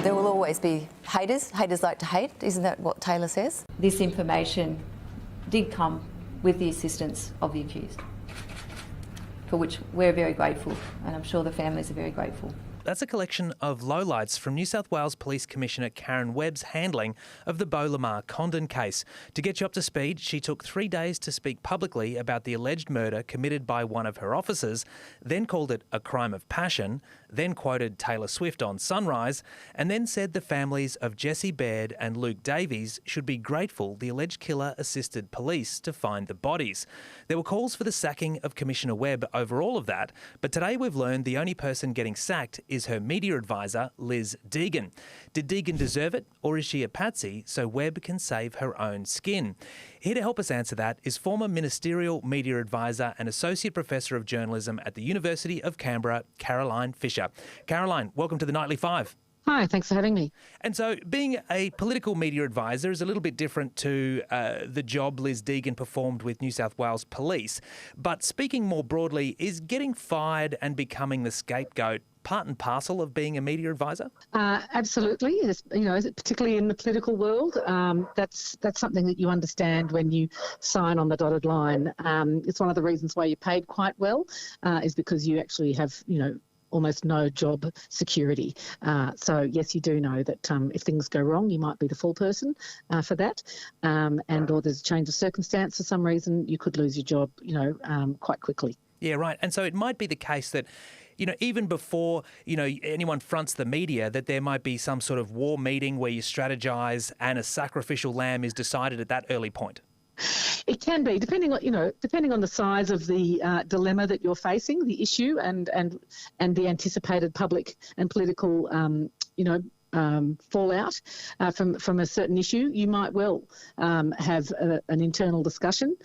There will always be haters. Haters like to hate. Isn't that what Taylor says? This information did come with the assistance of the accused, for which we're very grateful, and I'm sure the families are very grateful. That's a collection of lowlights from New South Wales Police Commissioner Karen Webb's handling of the Beau Lamar Condon case. To get you up to speed, she took 3 days to speak publicly about the alleged murder committed by one of her officers, then called it a crime of passion, then quoted Taylor Swift on Sunrise, and then said the families of Jesse Baird and Luke Davies should be grateful the alleged killer assisted police to find the bodies. There were calls for the sacking of Commissioner Webb over all of that, but today we've learned the only person getting sacked is her media advisor, Liz Deegan. Did Deegan deserve it, or is she a patsy so Webb can save her own skin? Here to help us answer that is former ministerial media advisor and associate professor of journalism at the University of Canberra, Caroline Fisher. Caroline, welcome to the Nightly Five. Hi, thanks for having me. And so being a political media advisor is a little bit different to the job Liz Deegan performed with New South Wales Police. But speaking more broadly, is getting fired and becoming the scapegoat part and parcel of being a media advisor? Absolutely. It's, particularly in the political world, that's something that you understand when you sign on the dotted line. It's one of the reasons why you're paid quite well, is because you actually have, almost no job security. So yes, you do know that if things go wrong, you might be the full person for that, or there's a change of circumstance for some reason, you could lose your job, quite quickly. Yeah, right. And so it might be the case that, even before, anyone fronts the media, that there might be some sort of war meeting where you strategise and a sacrificial lamb is decided at that early point. It can be, depending on the size of the dilemma that you're facing, the issue, and the anticipated public and political, fallout from a certain issue. You might well have an internal discussion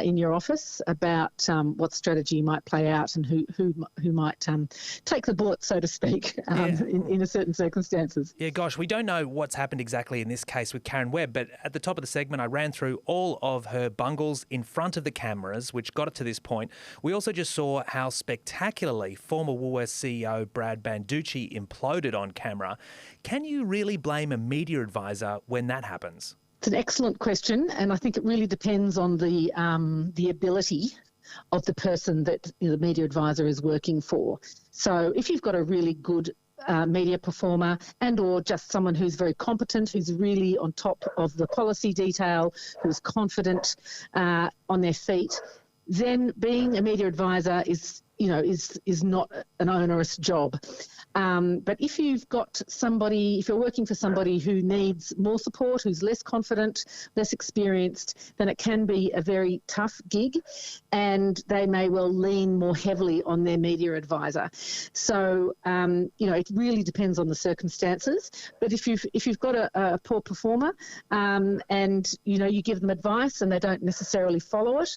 in your office about what strategy might play out and who might take the bullet, so to speak, in a certain circumstances. Yeah, gosh, we don't know what's happened exactly in this case with Karen Webb, but at the top of the segment, I ran through all of her bungles in front of the cameras, which got it to this point. We also just saw how spectacularly former Woolworths CEO Brad Banducci imploded on camera. Can you really blame a media advisor when that happens? It's an excellent question, and I think it really depends on the ability of the person that the media advisor is working for. So if you've got a really good media performer and or just someone who's very competent, who's really on top of the policy detail, who's confident on their feet, then being a media advisor is not an onerous job. But if you're working for somebody who needs more support, who's less confident, less experienced, then it can be a very tough gig, and they may well lean more heavily on their media advisor. So, it really depends on the circumstances. But if you've got a poor performer, and you give them advice and they don't necessarily follow it,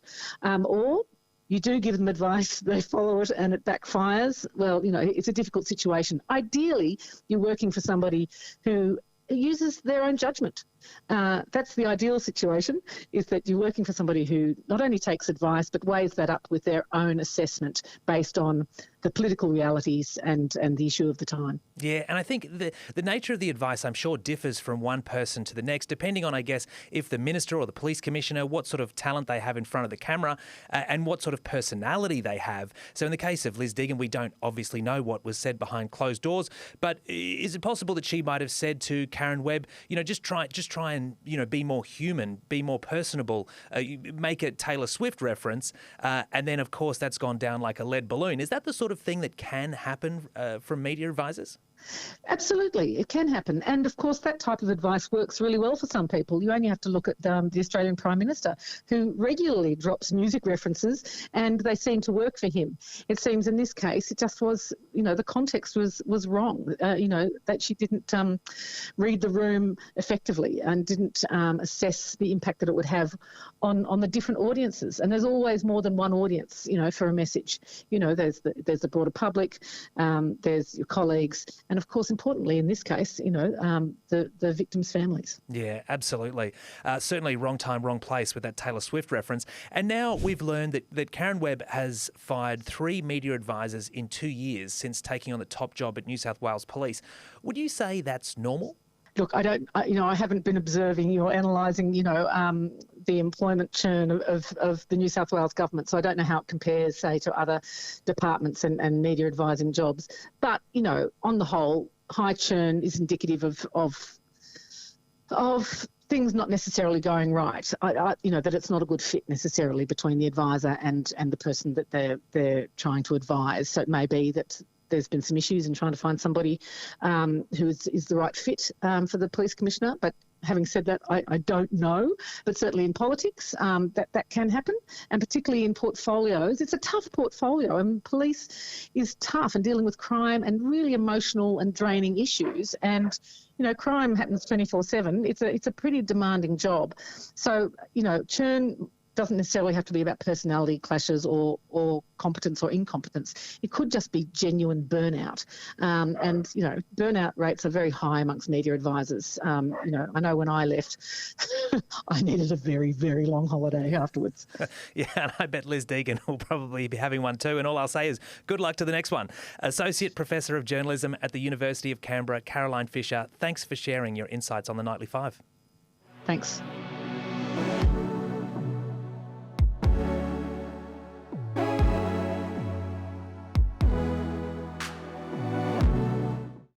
or you do give them advice, they follow it and it backfires, well, it's a difficult situation. Ideally, you're working for somebody who uses their own judgment. That's the ideal situation, is that you're working for somebody who not only takes advice but weighs that up with their own assessment based on the political realities and the issue of the time. Yeah, and I think the nature of the advice, I'm sure, differs from one person to the next, depending on, I guess, if the minister or the police commissioner, what sort of talent they have in front of the camera and what sort of personality they have. So in the case of Liz Deegan, we don't obviously know what was said behind closed doors, but is it possible that she might have said to Karen Webb, just try and, be more human, be more personable, make a Taylor Swift reference, and then, of course, that's gone down like a lead balloon. Is that the sort of thing that can happen from media advisors? Absolutely, it can happen. And of course, that type of advice works really well for some people. You only have to look at the Australian Prime Minister, who regularly drops music references, and they seem to work for him. It seems in this case, it just was, the context was wrong, that she didn't read the room effectively and didn't assess the impact that it would have on the different audiences. And there's always more than one audience, for a message. There's the broader public, there's your colleagues, and of course, importantly in this case, the victims' families. Yeah, absolutely. Certainly wrong time, wrong place with that Taylor Swift reference. And now we've learned that Karen Webb has fired 3 media advisors in 2 years since taking on the top job at New South Wales Police. Would you say that's normal? Look, I haven't been observing or analysing, the employment churn of the New South Wales government, so I don't know how it compares, say, to other departments and media advising jobs. But, on the whole, high churn is indicative of things not necessarily going right. That it's not a good fit necessarily between the advisor and the person that they're trying to advise. So it may be that there's been some issues in trying to find somebody who is the right fit for the police commissioner. But having said that, I don't know. But certainly in politics, that can happen, and particularly in portfolios. It's a tough portfolio, and police is tough and dealing with crime and really emotional and draining issues. And crime happens 24/7. It's a pretty demanding job. So churn doesn't necessarily have to be about personality clashes or competence or incompetence. It could just be genuine burnout. And burnout rates are very high amongst media advisors. I know when I left, I needed a very, very long holiday afterwards. Yeah, and I bet Liz Deegan will probably be having one too. And all I'll say is good luck to the next one. Associate Professor of Journalism at the University of Canberra, Caroline Fisher, thanks for sharing your insights on the Nightly Five. Thanks.